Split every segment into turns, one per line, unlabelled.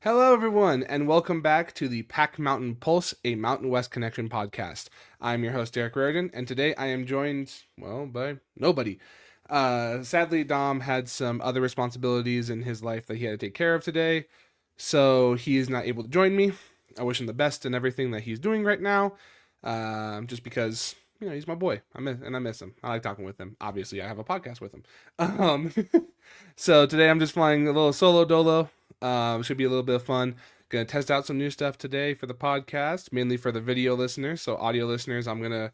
Hello, everyone, and welcome back to the Pac-Mountain Pulse, a Mountain West Connection podcast. I'm your host, Derek Raridan, and today I am joined, well, by nobody. Sadly, Dom had some other responsibilities in his life that he had to take care of today, so he is not able to join me. I wish him the best in everything that he's doing right now, just because, he's my boy, I miss him. I like talking with him. Obviously, I have a podcast with him. Um, so today I'm just flying a little solo dolo. Should be a little bit of fun. Gonna test out some new stuff today for the podcast, mainly for the video listeners. So audio listeners, I'm gonna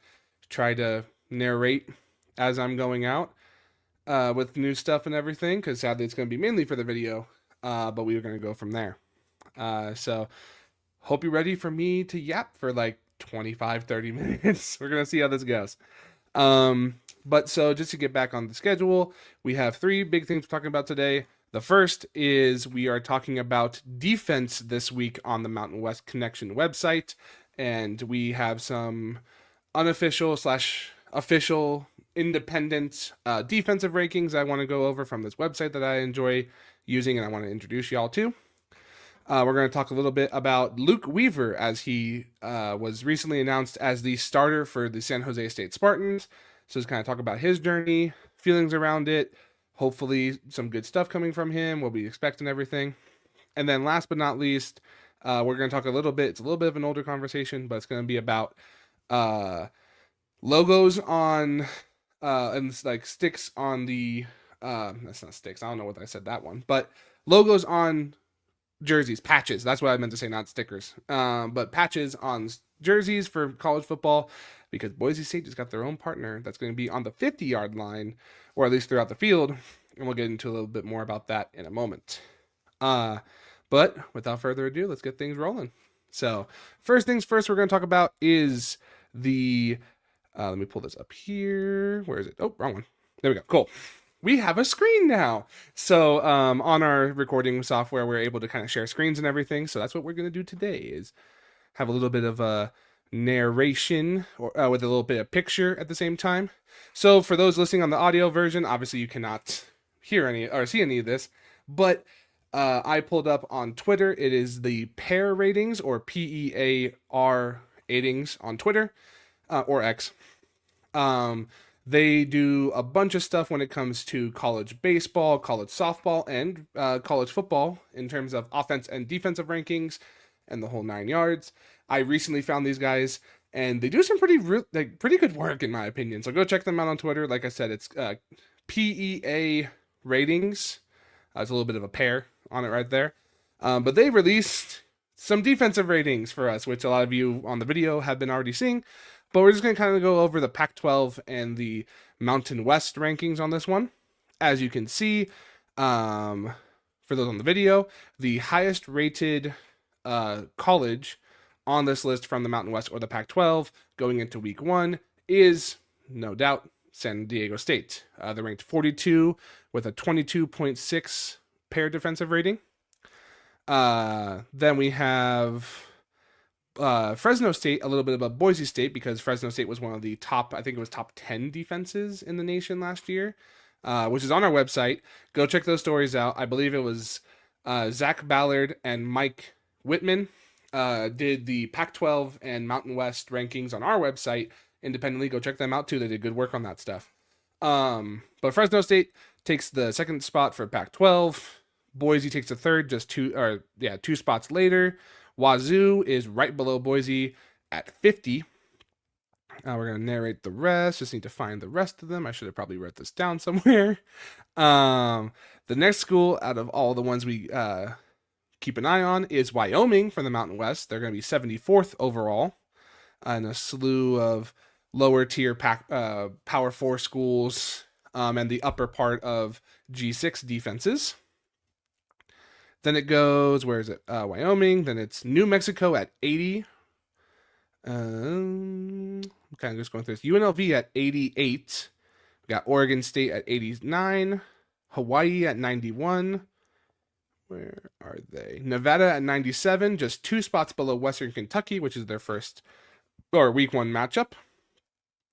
try to narrate as I'm going out with new stuff and everything. Because sadly, it's gonna be mainly for the video, but we are gonna go from there. So hope you're ready for me to yap for like 25, 30 minutes. We're gonna see how this goes. But so just to get back on the schedule, we have three big things we're talking about today. The first is we are talking about defense this week on the Mountain West Connection website, and we have some unofficial slash official independent defensive rankings I want to go over from this website that I enjoy using and I want to introduce y'all to. We're going to talk a little bit about Luke Weaver as he was recently announced as the starter for the San Jose State Spartans. So just kind of talk about his journey, feelings around it, hopefully some good stuff coming from him, what we expect and everything. And then last but not least, we're going to talk a little bit, it's a little bit of an older conversation, but it's going to be about logos on, and like sticks on the, that's not sticks, I don't know what I said that one, but logos on jerseys, patches. That's what I meant to say, not stickers. But patches on jerseys for college football, because Boise State just got their own partner that's going to be on the 50-yard line, or at least throughout the field. And we'll get into a little bit more about that in a moment. But without further ado, let's get things rolling. So first things first, we're going to talk about is the. Let me pull this up here. Where is it? Oh, wrong one. There we go. Cool. We have a screen now. So on our recording software, we're able to kind of share screens and everything. So that's what we're going to do today is have a little bit of a narration or with a little bit of picture at the same time. So for those listening on the audio version, obviously you cannot hear any or see any of this, but I pulled up on Twitter. It is the PEAR ratings or PEAR ratings on Twitter or X. They do a bunch of stuff when it comes to college baseball, college softball, and college football in terms of offense and defensive rankings and the whole 9 yards. I recently found these guys, and they do some pretty good work in my opinion. So go check them out on Twitter. Like I said, it's PEA ratings. It's a little bit of a pair on it right there. But they released some defensive ratings for us, which a lot of you on the video have been already seeing. But we're just going to kind of go over the Pac-12 and the Mountain West rankings on this one. As you can see, for those on the video, the highest rated college on this list from the Mountain West or the Pac-12 going into week one is, no doubt, San Diego State. They're ranked 42 with a 22.6 pair defensive rating. Then we have Fresno State, a little bit above Boise State, because Fresno State was one of the top, I think it was top 10 defenses in the nation last year, which is on our website. Go check those stories out. I believe it was Zach Ballard and Mike Whitman did the Pac-12 and Mountain West rankings on our website independently. Go check them out too. They did good work on that stuff. But Fresno State takes the second spot for Pac-12. Boise takes the third, just two spots later. Wazoo is right below Boise at 50. We're going to narrate the rest. Just need to find the rest of them. I should have probably wrote this down somewhere. The next school out of all the ones we keep an eye on is Wyoming from the Mountain West. They're going to be 74th overall. And a slew of lower tier Power 4 schools and the upper part of G6 defenses. Then it goes, where is it? Wyoming. Then it's New Mexico at 80. I'm kind of just going through this. UNLV at 88. We got Oregon State at 89. Hawaii at 91. Where are they? Nevada at 97, just 2 spots below Western Kentucky, which is their first or week one matchup.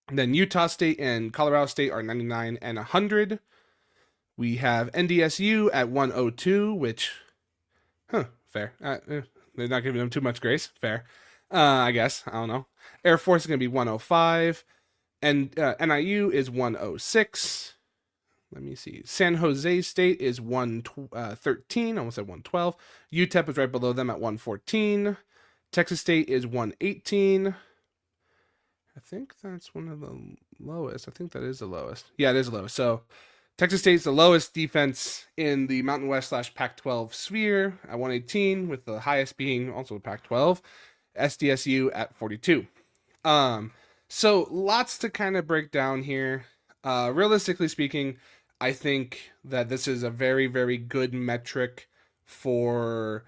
And then Utah State and Colorado State are 99 and 100. We have NDSU at 102, which Huh, fair. They're not giving them too much grace. Fair. I guess. I don't know. Air Force is going to be 105. And NIU is 106. Let me see. San Jose State is 113. Almost at 112. UTEP is right below them at 114. Texas State is 118. I think that's one of the lowest. I think that is the lowest. Yeah, it is the lowest. So Texas State's the lowest defense in the Mountain West slash Pac-12 sphere at 118, with the highest being also Pac-12. SDSU at 42. Um, so lots to kind of break down here. Realistically speaking, I think that this is a very, very good metric for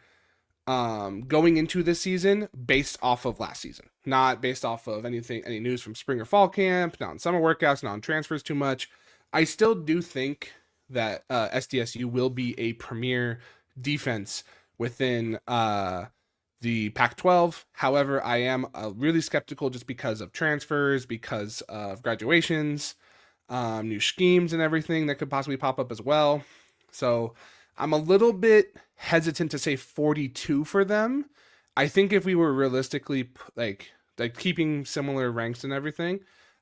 going into this season based off of last season, not based off of anything, any news from spring or fall camp, not on summer workouts, not on transfers too much. I still do think that SDSU will be a premier defense within the Pac-12. However, I am really skeptical just because of transfers, because of graduations, new schemes, and everything that could possibly pop up as well. So I'm a little bit hesitant to say 42 for them. I think if we were realistically like keeping similar ranks and everything,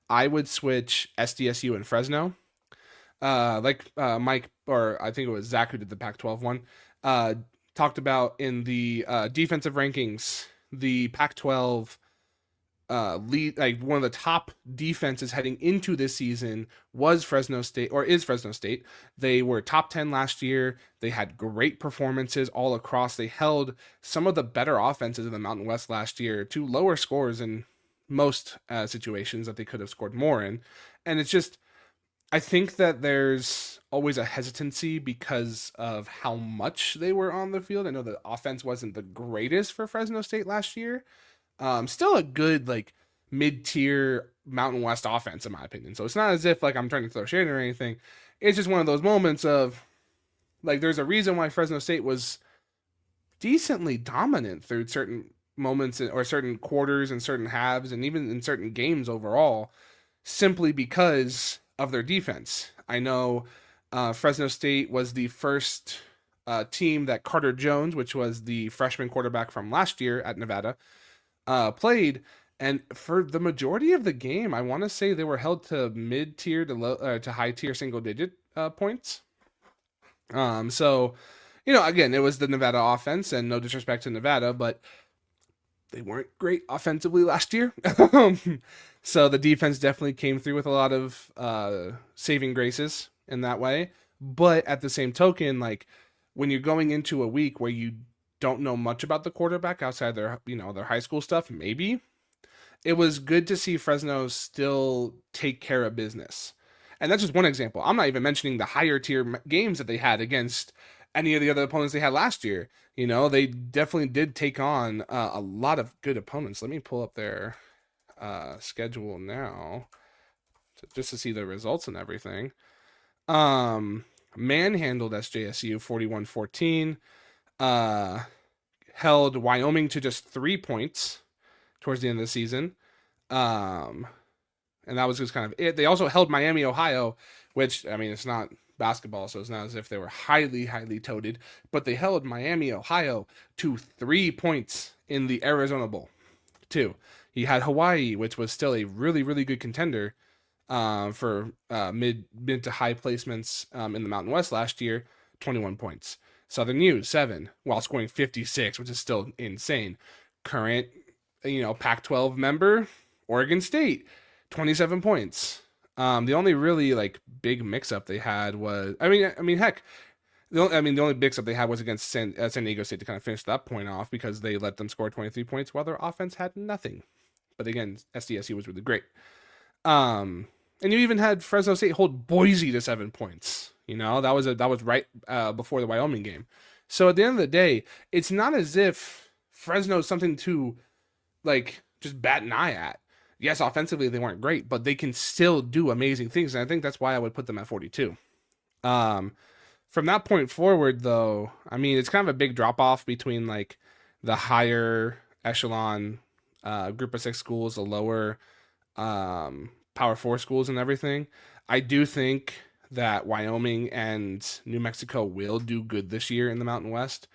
I would switch SDSU and Fresno. Mike, or I think it was Zach who did the Pac-12 one, uh, talked about in the defensive rankings, the Pac-12 lead, like one of the top defenses heading into this season was Fresno State, or is Fresno State. They were top 10 last year. They had great performances all across. They held some of the better offenses in the Mountain West last year to lower scores in most situations that they could have scored more in. And it's just, I think that there's always a hesitancy because of how much they were on the field. I know the offense wasn't the greatest for Fresno State last year. Still a good like mid-tier Mountain West offense in my opinion. So it's not as if like I'm trying to throw shade or anything. It's just one of those moments of like there's a reason why Fresno State was decently dominant through certain moments or certain quarters and certain halves and even in certain games overall, simply because of their defense. I know Fresno State was the first team that Carter Jones, which was the freshman quarterback from last year at Nevada, played. And for the majority of the game, I want to say they were held to mid tier to low to high tier single digit points. So again, it was the Nevada offense, and no disrespect to Nevada, but they weren't great offensively last year. So the defense definitely came through with a lot of saving graces in that way. But at the same token, like when you're going into a week where you don't know much about the quarterback outside their their high school stuff, maybe it was good to see Fresno still take care of business. And that's just one example. I'm not even mentioning the higher tier games that they had against any of the other opponents they had last year. They definitely did take on a lot of good opponents. Let me pull up their schedule now just to see the results and everything. Manhandled SJSU 41-14. Held Wyoming to just 3 points towards the end of the season. Um, and that was just kind of it. They also held Miami, Ohio, which, I mean, it's not basketball, so it's not as if they were highly, highly toted, but they held Miami, Ohio to 3 points in the Arizona Bowl, too. He had Hawaii, which was still a really, really good contender for mid to high placements in the Mountain West last year, 21 points. Southern U, 7, while scoring 56, which is still insane. Current, Pac-12 member, Oregon State, 27 points. The only really like big mix-up they had was, heck, the only mix-up they had was against San Diego State to kind of finish that point off because they let them score 23 points while their offense had nothing. But again, SDSU was really great. And you even had Fresno State hold Boise to 7 points. That was right before the Wyoming game. So at the end of the day, it's not as if Fresno's something to like just bat an eye at. Yes, offensively they weren't great, but they can still do amazing things, and I think that's why I would put them at 42. Um, from that point forward, though, I mean it's kind of a big drop off between like the higher echelon group of six schools, the lower Power Four schools, and everything. I do think that Wyoming and New Mexico will do good this year in the Mountain West.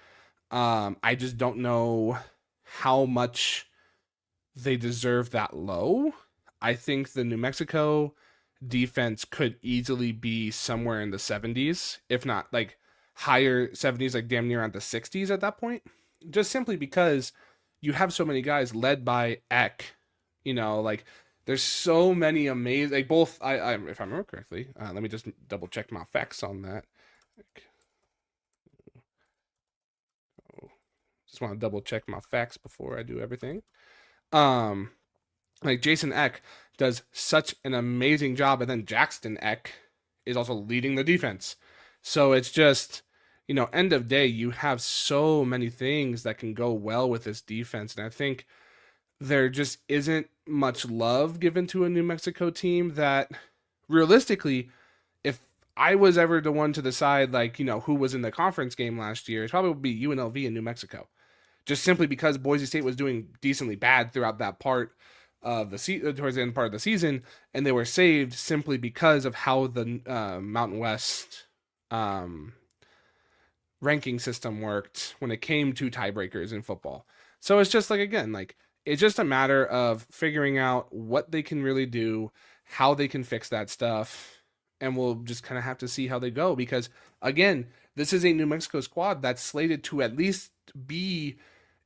I just don't know how much they deserve that low. I think the New Mexico defense could easily be somewhere in the 70s, if not like higher 70s, like damn near on the 60s at that point. Just simply because you have so many guys led by Eck, like there's so many amazing, like both. I if I remember correctly, let me just double check my facts on that. Just want to double check my facts before I do everything. Um, like Jason Eck does such an amazing job, and then Jackson Eck is also leading the defense. So it's just, end of day, you have so many things that can go well with this defense, and I think there just isn't much love given to a New Mexico team that realistically, if I was ever the one to decide, like, who was in the conference game last year, it probably would be UNLV and New Mexico, just simply because Boise State was doing decently bad throughout that part of the towards the end part of the season, and they were saved simply because of how the Mountain West um, ranking system worked when it came to tiebreakers in football. So it's just like, again, like it's just a matter of figuring out what they can really do, how they can fix that stuff, and we'll just kind of have to see how they go, because again, this is a New Mexico squad that's slated to at least be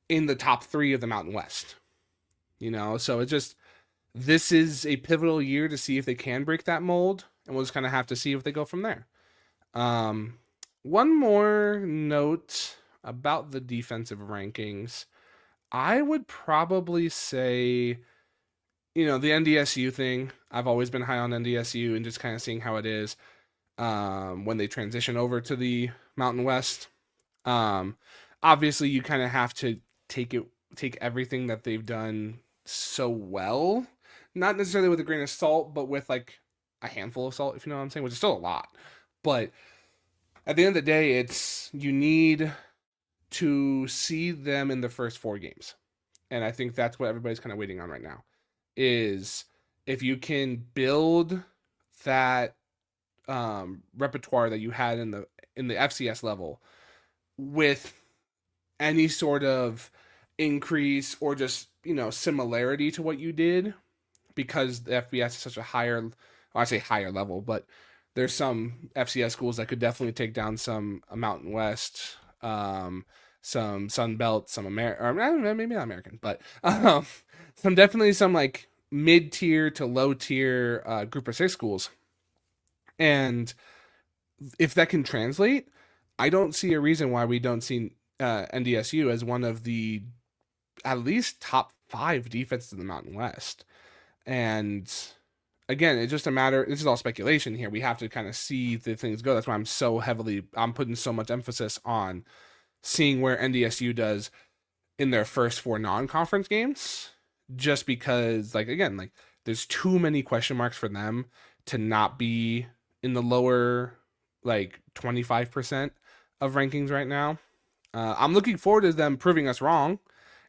in the top 3 of the Mountain West. So it's just, this is a pivotal year to see if they can break that mold, and we'll just kind of have to see if they go from there. One more note about the defensive rankings. I would probably say, the NDSU thing. I've always been high on NDSU and just kind of seeing how it is when they transition over to the Mountain West. Obviously, you kind of have to take everything that they've done so well, not necessarily with a grain of salt, but with like a handful of salt, if you know what I'm saying, which is still a lot. But at the end of the day, you need to see them in the first 4 games. And I think that's what everybody's kind of waiting on right now, is if you can build that repertoire that you had in the FCS level with any sort of increase or just similarity to what you did, because the FBS is such a higher, well, I say higher level, but there's some FCS schools that could definitely take down some Mountain West, some Sun Belt, some maybe not American, but some like mid tier to low tier group of 6 schools, and if that can translate, I don't see a reason why we don't see NDSU as one of the at least top 5 defenses in the Mountain West. And again, it's just a matter, this is all speculation here. We have to kind of see the things go. That's why I'm putting so much emphasis on seeing where NDSU does in their first 4 non-conference games, just because, like, again, like there's too many question marks for them to not be in the lower like 25% of rankings right now. I'm looking forward to them proving us wrong,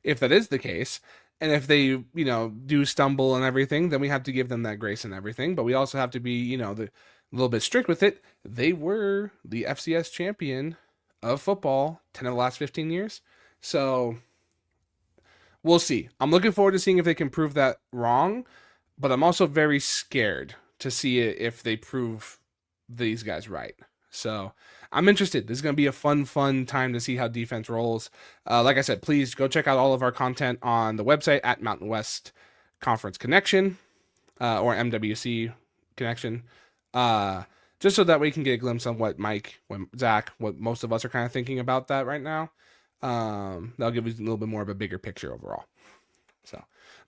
if that is the case. And if they, do stumble and everything, then we have to give them that grace and everything. But we also have to be, a little bit strict with it. They were the FCS champion of football 10 of the last 15 years. So we'll see. I'm looking forward to seeing if they can prove that wrong. But I'm also very scared to see if they prove these guys right. So I'm interested. This is going to be a fun time to see how defense rolls. Like I said, please go check out all of our content on the website at Mountain West Conference Connection or MWC Connection, just so that we can get a glimpse on what Mike, what Zach, what most of us are kind of thinking about that right now. That'll give you a little bit more of a bigger picture overall.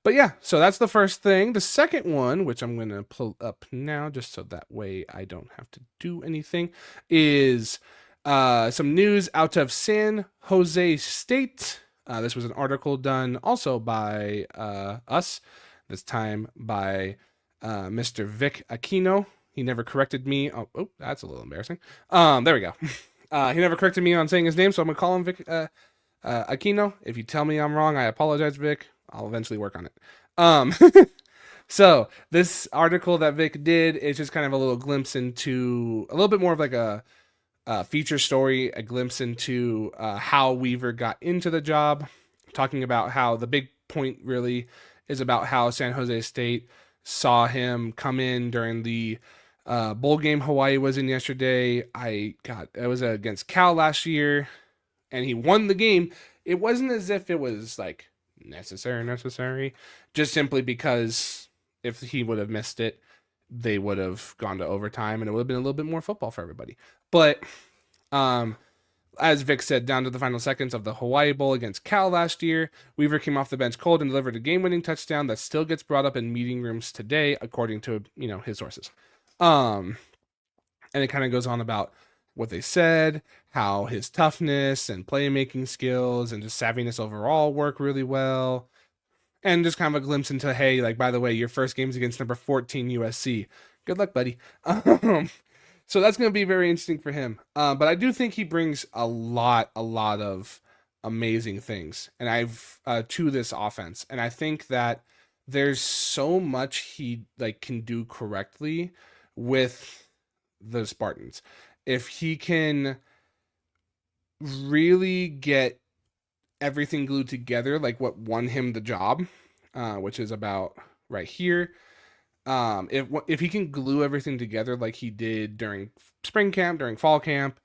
But yeah, so that's the first thing. The second one, which I'm going to pull up now just so that way I don't have to do anything, is some news out of San Jose State. This was an article done also by us, this time by Mr. Vic Aquino. He never corrected me. Oh, that's a little embarrassing. There we go. He never corrected me on saying his name, so I'm going to call him Vic Aquino. If you tell me I'm wrong, I apologize, Vic. I'll eventually work on it. So this article that Vic did is just kind of a little glimpse into a little bit more of like a feature story, a glimpse into how Weaver got into the job, talking about how the big point really is about how San Jose State saw him come in during the bowl game Hawaii was in yesterday. It was against Cal last year, and he won the game. It wasn't as if it was like necessary, just simply because if he would have missed it, they would have gone to overtime, and it would have been a little bit more football for everybody. But um, as Vic said, down to the final seconds of the Hawaii Bowl against Cal last year, Weaver came off the bench cold and delivered a game-winning touchdown that still gets brought up in meeting rooms today, according to his sources. Um, and it kind of goes on about what they said, how his toughness and playmaking skills and just savviness overall work really well, and just kind of a glimpse into, hey, like, by the way, your first game's against number 14 USC. Good luck, buddy. So that's going to be very interesting for him. But I do think he brings a lot of amazing things, and to this offense. And I think that there's so much he can do correctly with the Spartans. If he can really get everything glued together, like what won him the job, which is about right here. If he can glue everything together like he did during spring camp, during fall camp,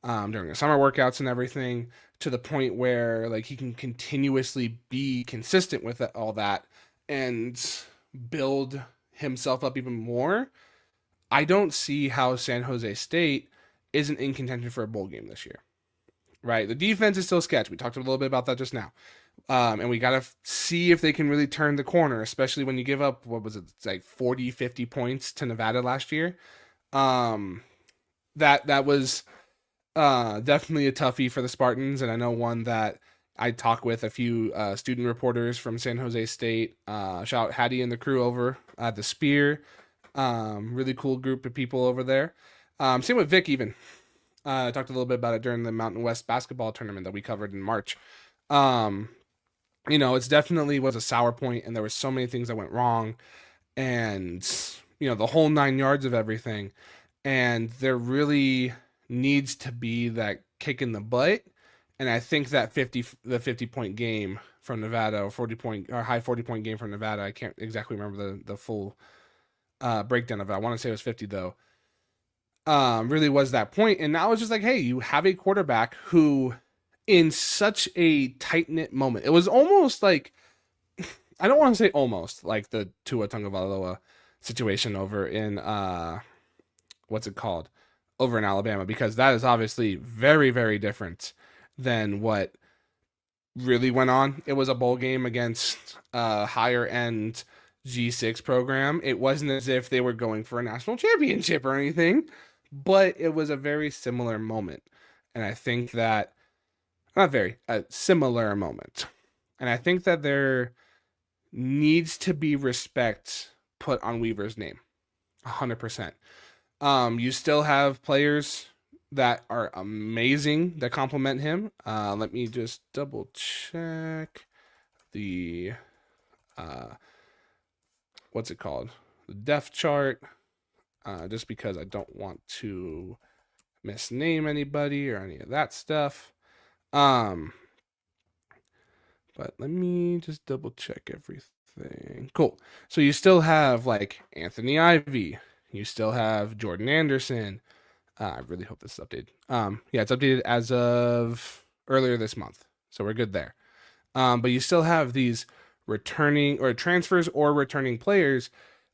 during the summer workouts and everything, to the point where he can continuously be consistent with all that and build himself up even more, I don't see how San Jose State isn't in contention for a bowl game this year. Right? The defense is still sketch. We talked a little bit about that just now. And we got to see if they can really turn the corner, especially when you give up, what was it, like 40, 50 points to Nevada last year. That was definitely a toughie for the Spartans, and I know one that I talked with a few student reporters from San Jose State. Shout out Hattie and the crew over at the Spear. Really cool group of people over there. Same with Vic even. I talked a little bit about it during the Mountain West basketball tournament that we covered in March. It's definitely was a sour point, and there were so many things that went wrong, and the whole 9 yards of everything. And there really needs to be that kick in the butt. And I think that the 50-point game from Nevada, or 40-point or high 40-point game from Nevada, I can't exactly remember the full breakdown of it. I want to say it was 50 though. Really was that point. And now it's just like, hey, you have a quarterback who, in such a tight-knit moment, it was almost like, I don't want to say almost like the Tua Tagovailoa situation over in what's it called, over in Alabama, because that is obviously very, very different than what really went on. It was a bowl game against a higher end G6 program. It wasn't as if they were going for a national championship or anything, but it was a very similar moment. And I think that, a similar moment. And I think that there needs to be respect put on Weaver's name. 100%. You still have players that are amazing that compliment him. Let me just double check the what's it called? The depth chart. Just because I don't want to misname anybody or any of that stuff. But let me just double check everything. Cool. So you still have Anthony Ivy. You still have Jordan Anderson. I really hope this is updated. Yeah, it's updated as of earlier this month. So we're good there. But you still have these returning or transfers or returning players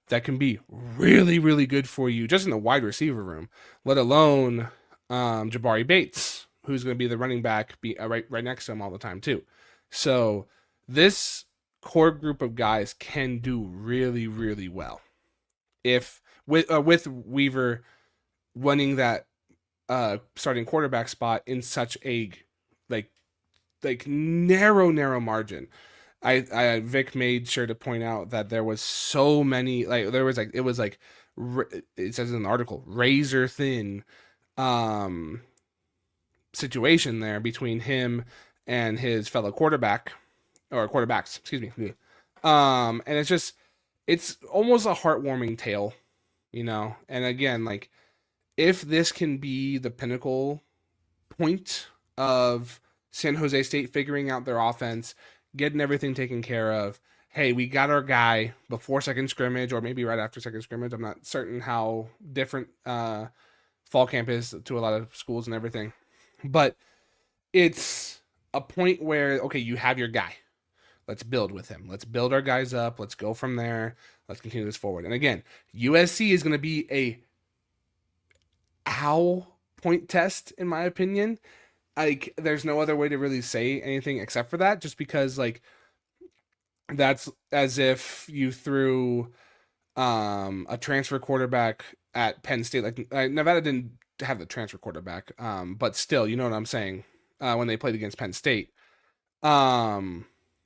that can be really, really good for you just in the wide receiver room, let alone Jabari Bates, who's going to be the running back right next to him all the time too. So this core group of guys can do really, really well. If with Weaver winning that starting quarterback spot in such a narrow margin. Vic made sure to point out that there was so many, it says in the article, razor thin situation there between him and his fellow quarterbacks, excuse me. And it's almost a heartwarming tale, and again, if this can be the pinnacle point of San Jose State figuring out their offense, getting everything taken care of. Hey, we got our guy before second scrimmage, or maybe right after second scrimmage. I'm not certain how different fall camp is to a lot of schools and everything, but it's a point where okay, you have your guy. Let's build with him. Let's build our guys up. Let's go from there. Let's continue this forward. And again, USC is going to be a how point test in my opinion. Like there's no other way to really say anything except for that, just because like that's as if you threw a transfer quarterback at Penn State. Like Nevada didn't have the transfer quarterback, but still, you know what I'm saying. When they played against Penn State, um,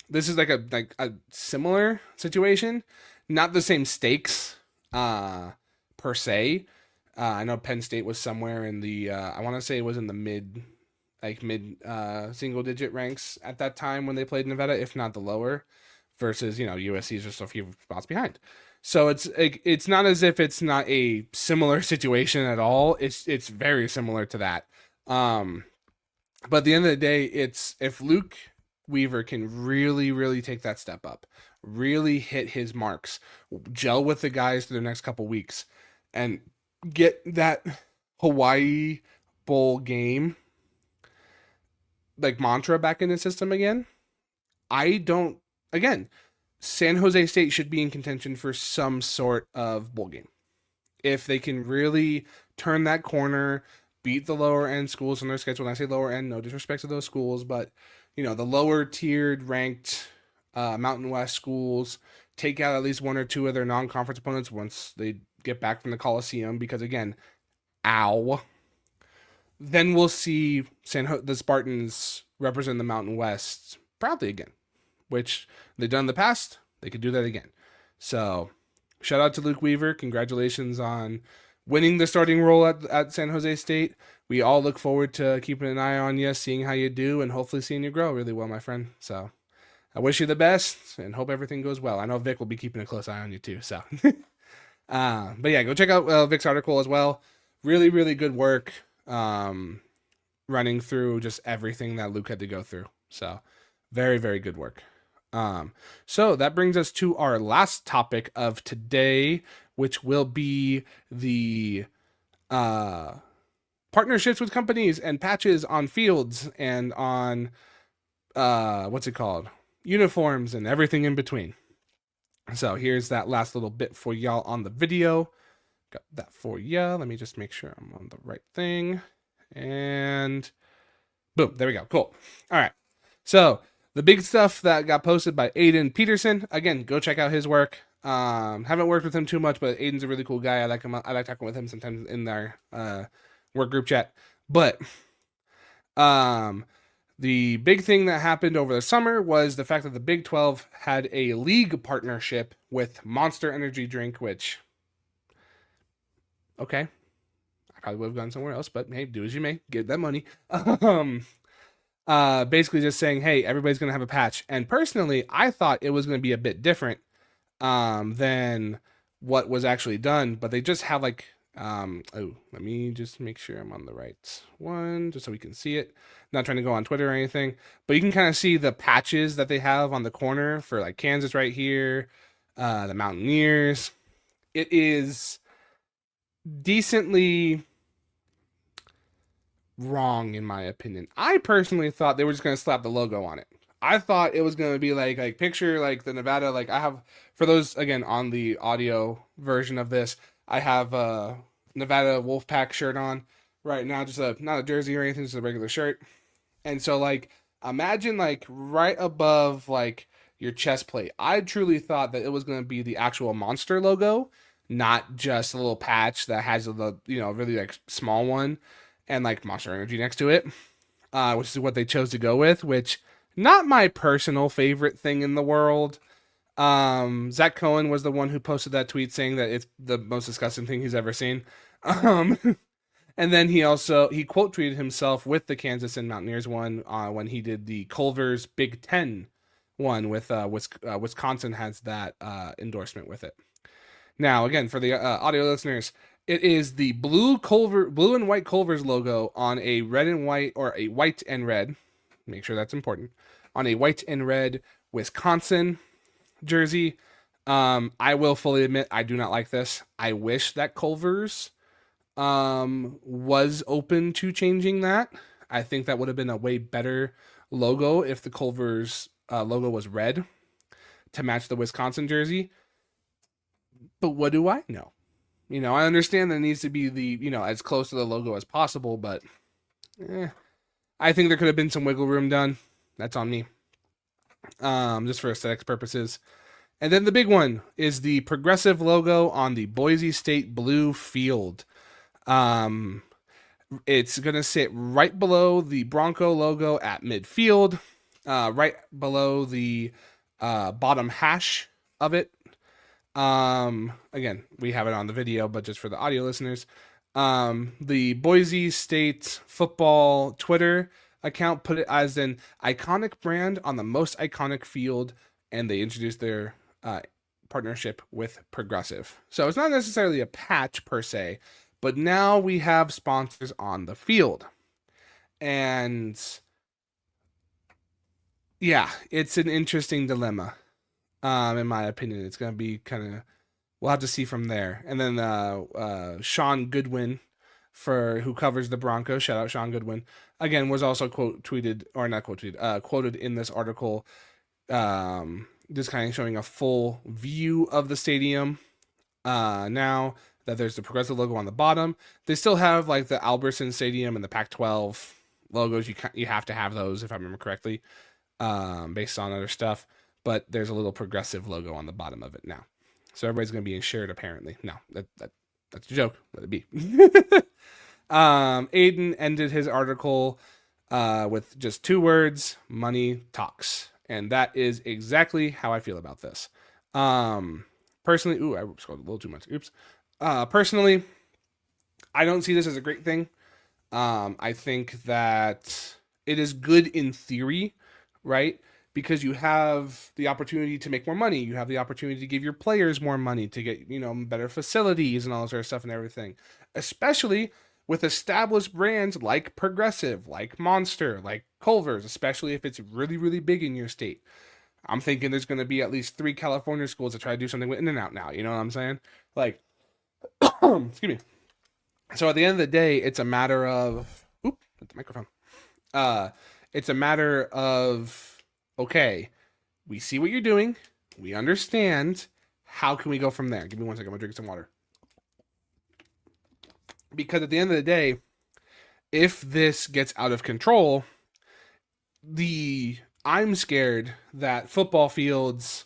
this is like a similar situation, not the same stakes, per se. I know Penn State was somewhere in the I want to say it was in the mid single digit ranks at that time when they played Nevada, if not the lower, versus USC is just a few spots behind. So it's not as if it's not a similar situation at all. It's very similar to that. Um, but at the end of the day, it's if Luke Weaver can really take that step up, really hit his marks, gel with the guys for the next couple weeks, and get that Hawaii Bowl game like mantra back in the system again. I don't again, San Jose State should be in contention for some sort of bowl game. If they can really turn that corner, beat the lower end schools on their schedule. When I say lower end, no disrespect to those schools, but the lower tiered ranked Mountain West schools, take out at least one or two of their non-conference opponents once they get back from the Coliseum, because again, ow. Then we'll see the Spartans represent the Mountain West proudly again, which they've done in the past. They could do that again. So, shout out to Luke Weaver. Congratulations on winning the starting role at San Jose State. We all look forward to keeping an eye on you, seeing how you do, and hopefully seeing you grow really well, my friend. So, I wish you the best and hope everything goes well. I know Vic will be keeping a close eye on you too. So, but yeah, go check out Vic's article as well. Really good work running through just everything that Luke had to go through. So, very good work. So that brings us to our last topic of today, which will be the partnerships with companies and patches on fields and on what's it called? Uniforms and everything in between. So here's that last little bit for y'all on the video. Got that for ya. Let me just make sure I'm on the right thing. And boom, there we go. Cool. All right. So the big stuff that got posted by Aiden Peterson. Again, go check out his work. Haven't worked with him too much, but Aiden's a really cool guy. I like him. I like talking with him sometimes in their work group chat. But the big thing that happened over the summer was the fact that the Big 12 had a league partnership with Monster Energy Drink, which, okay, I probably would have gone somewhere else, but hey, do as you may. Get that money. Basically just saying, hey, everybody's going to have a patch. And personally, I thought it was going to be a bit different than what was actually done, but they just have like, let me just make sure I'm on the right one, just so we can see it. Not trying to go on Twitter or anything, but you can kind of see the patches that they have on the corner for like Kansas right here, the Mountaineers. It is decently wrong in my opinion. I personally thought they were just going to slap the logo on it. I thought it was going to be like picture like the Nevada, like I have, for those again on the audio version of this, I have a Nevada Wolfpack shirt on right now, just not a jersey or anything, just a regular shirt. And so like imagine like right above like your chest plate, I truly thought that it was going to be the actual Monster logo, not just a little patch that has a really like small one and like Monster Energy next to it, which is what they chose to go with, which not my personal favorite thing in the world. Zach Cohen was the one who posted that tweet saying that it's the most disgusting thing he's ever seen. And then he quote tweeted himself with the Kansas and Mountaineers one when he did the Culver's Big Ten one with Wisconsin has that endorsement with it. Now, again, for the audio listeners, It is the blue and white Culver's logo on a red and white, or a white and red. Make sure that's important. On a white and red Wisconsin jersey. I will fully admit I do not like this. I wish that Culver's was open to changing that. I think that would have been a way better logo if the Culver's logo was red to match the Wisconsin jersey. But what do I know? I understand that it needs to be as close to the logo as possible, but I think there could have been some wiggle room done. That's on me. Just for aesthetics purposes. And then the big one is the progressive logo on the Boise State blue field. It's going to sit right below the Bronco logo at midfield, right below the bottom hash of it. Again, we have it on the video, but just for the audio listeners, the Boise State football Twitter account put it as an iconic brand on the most iconic field, and they introduced their partnership with Progressive. So it's not necessarily a patch per se, but now we have sponsors on the field. And yeah, it's an interesting dilemma. In my opinion, it's going to be kind of, we'll have to see from there. And then Sean Goodwin, who covers the Broncos, shout out Sean Goodwin, again, was also quoted in this article, just kind of showing a full view of the stadium. Now that there's the Progressive logo on the bottom, they still have like the Albertson Stadium and the Pac-12 logos. You have to have those, if I remember correctly, based on other stuff. But there's a little Progressive logo on the bottom of it now, so everybody's going to be insured apparently. No, that's a joke. Let it be. Aiden ended his article with just 2 words: money talks. And that is exactly how I feel about this. Personally, I scrolled a little too much. Oops. Personally, I don't see this as a great thing. I think that it is good in theory, right? Because you have the opportunity to make more money. You have the opportunity to give your players more money, to get, better facilities and all this sort of stuff and everything. Especially with established brands like Progressive, like Monster, like Culver's, especially if it's really, really big in your state. I'm thinking there's going to be at least 3 California schools that try to do something with In-N-Out now. You know what I'm saying? Like, excuse me. So at the end of the day, it's a matter of, hit the microphone. It's a matter of, okay, we see what you're doing. We understand. How can we go from there? Give me 1 second. I'm going to drink some water. Because at the end of the day, if this gets out of control, I'm scared that football fields,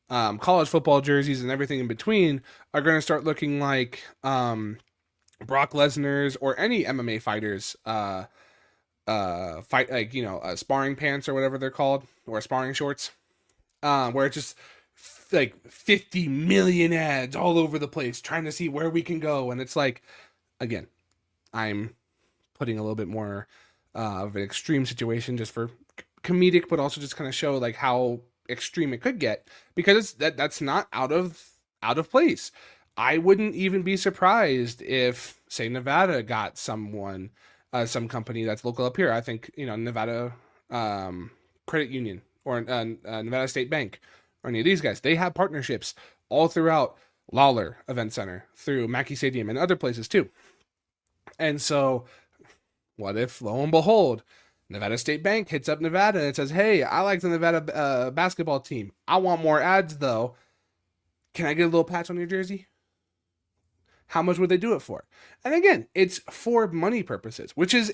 college football jerseys, and everything in between are going to start looking like Brock Lesnar's or any MMA fighters fight, like, sparring pants or whatever they're called, or sparring shorts, where it's just like 50 million ads all over the place trying to see where we can go. And it's like, again, I'm putting a little bit more of an extreme situation just for comedic, but also just kind of show like how extreme it could get, because that's not out of place. I wouldn't even be surprised if, say, Nevada got some company that's local up here. I think, Nevada Credit Union or Nevada State Bank or any of these guys, they have partnerships all throughout Lawler Event Center, through Mackey Stadium, and other places too. And so what if, lo and behold, Nevada State Bank hits up Nevada and it says, hey, I like the Nevada basketball team. I want more ads though. Can I get a little patch on your jersey? How much would they do it for? And again, it's for money purposes, which is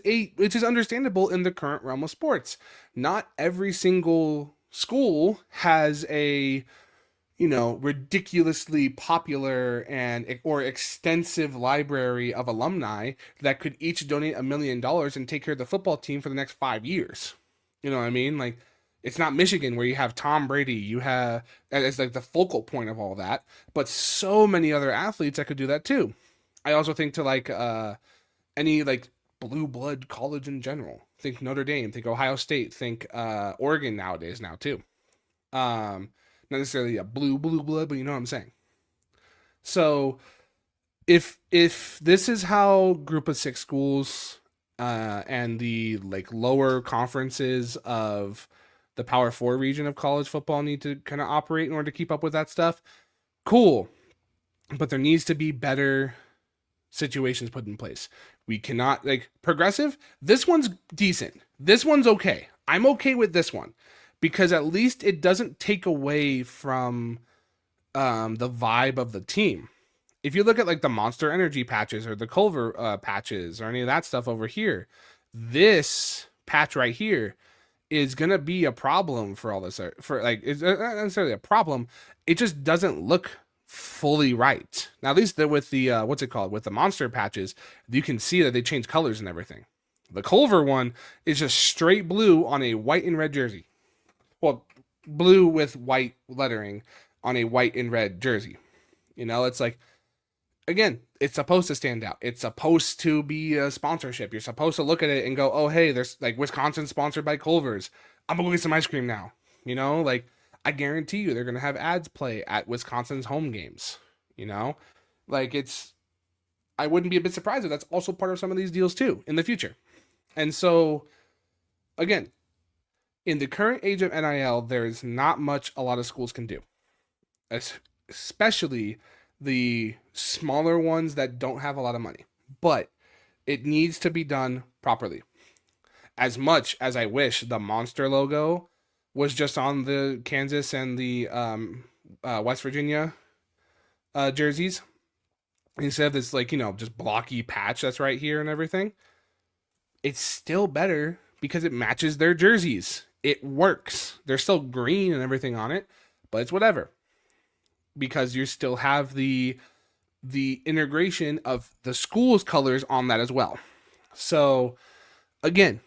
understandable in the current realm of sports. Not every single school has a ridiculously popular or extensive library of alumni that could each donate $1 million and take care of the football team for the next 5 years. You know what I mean? Like, it's not Michigan where you have Tom Brady. You have, as like the focal point of all that, but so many other athletes that could do that too. I also think to like any like blue blood college in general. Think Notre Dame. Think Ohio State. Think Oregon nowadays now too. Not necessarily a blue blood, but you know what I'm saying. So if this is how group of six schools and the like lower conferences of the Power Four region of college football need to kind of operate in order to keep up with that stuff, cool. But there needs to be better situations put in place. We cannot like progressive. This one's decent. This one's okay. I'm okay with this one because at least it doesn't take away from the vibe of the team. If you look at like the Monster Energy patches or the Culver patches or any of that stuff over here, this patch right here is gonna be a problem for all this. For like, it's not necessarily a problem. It just doesn't look fully right. Now, at least with the what's it called with the monster patches, you can see that they change colors and everything. The Culver one is just straight blue on a white and red jersey. Well, blue with white lettering on a white and red jersey. You know, it's like again, it's supposed to stand out. It's supposed to be a sponsorship. You're supposed to look at it and go, "Oh, hey, there's like Wisconsin sponsored by Culver's. I'm gonna go get some ice cream now." You know, like I guarantee you, they're gonna have ads play at Wisconsin's home games. You know, like it's. I wouldn't be a bit surprised if that's also part of some of these deals too in the future. And so, again, in the current age of NIL, there's not much a lot of schools can do, especially the smaller ones that don't have a lot of money. But it needs to be done properly. As much as I wish the monster logo was just on the Kansas and the West Virginia jerseys instead of this like just blocky patch that's right here and everything, it's still better because it matches their jerseys. It works. They're still green and everything on it, but it's whatever because you still have the integration of the school's colors on that as well. So again,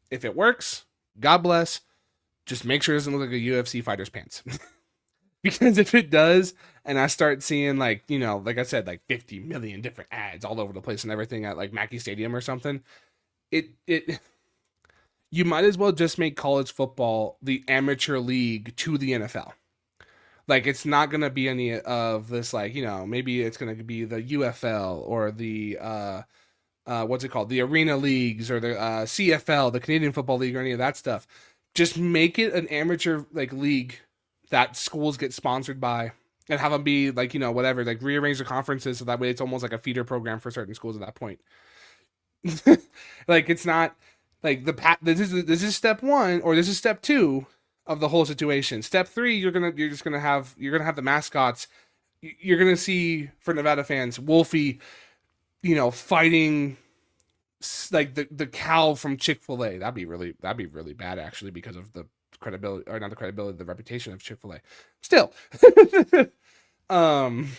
if it works, God bless. Just make sure it doesn't look like a UFC fighter's pants. Because if it does, and I start seeing like, like I said, like 50 million different ads all over the place and everything at like Mackey Stadium or something, it you might as well just make college football the amateur league to the NFL. Like it's not gonna be any of this like, maybe it's gonna be the UFL or the what's it called? The Arena Leagues or the CFL, the Canadian Football League, or any of that stuff. Just make it an amateur like league that schools get sponsored by, and have them be like whatever, like rearrange the conferences so that way it's almost like a feeder program for certain schools at that point. Like it's not like this is step one or this is step two of the whole situation. Step three, you're gonna have the mascots. You're gonna see for Nevada fans, Wolfie, fighting like the cow from Chick-fil-A. That'd be really bad actually because of the credibility or not the credibility, the reputation of Chick-fil-A. Still, um,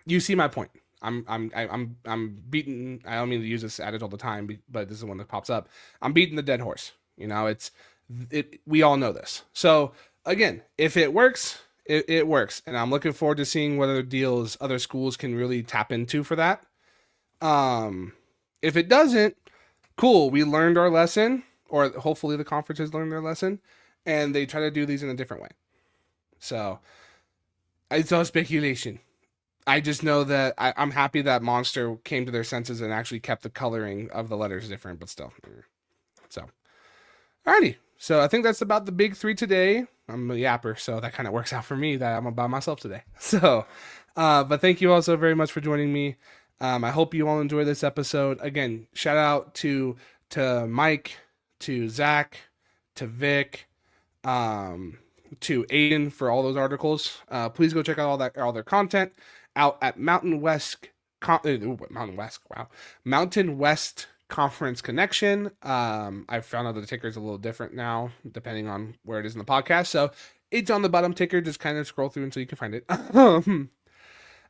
you see my point. I'm beating. I don't mean to use this adage all the time, but this is one that pops up. I'm beating the dead horse. It. We all know this. So again, if it works, it works, and I'm looking forward to seeing what other deals other schools can really tap into for that. If it doesn't, cool. We learned our lesson, or hopefully the conferences learned their lesson, and they try to do these in a different way. So it's all speculation. I just know that I'm happy that Monster came to their senses and actually kept the coloring of the letters different, but still. So, alrighty. So I think that's about the big three today. I'm a yapper, so that kind of works out for me that I'm by myself today. So, but thank you all so very much for joining me. I hope you all enjoy this episode. Again, shout out to Mike, to Zach, to Vic, to Aiden for all those articles. Please go check out all their content out at Mountain West. Mountain West. Wow, Mountain West Conference Connection. I found out that the ticker is a little different now, depending on where it is in the podcast. So it's on the bottom ticker. Just kind of scroll through until you can find it.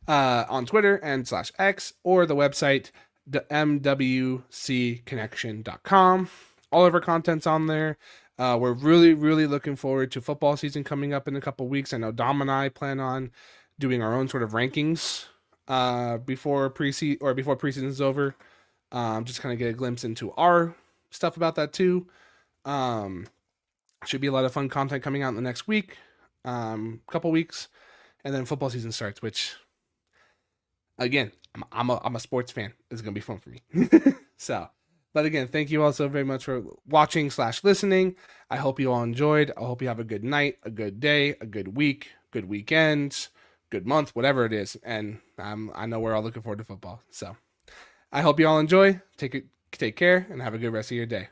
On Twitter and /X or the website mwcconnection.com. All of our content's on there. We're really, really looking forward to football season coming up in a couple weeks. I know Dom and I plan on doing our own sort of rankings before preseason is over. Just kind of get a glimpse into our stuff about that too. Should be a lot of fun content coming out in the next week, couple weeks, and then football season starts, which again, I'm a sports fan. It's gonna be fun for me. So, but again, thank you all so very much for watching / listening. I hope you all enjoyed. I hope you have a good night, a good day, a good week, good weekend, good month, whatever it is. And I know we're all looking forward to football. So I hope you all enjoy. Take care and have a good rest of your day.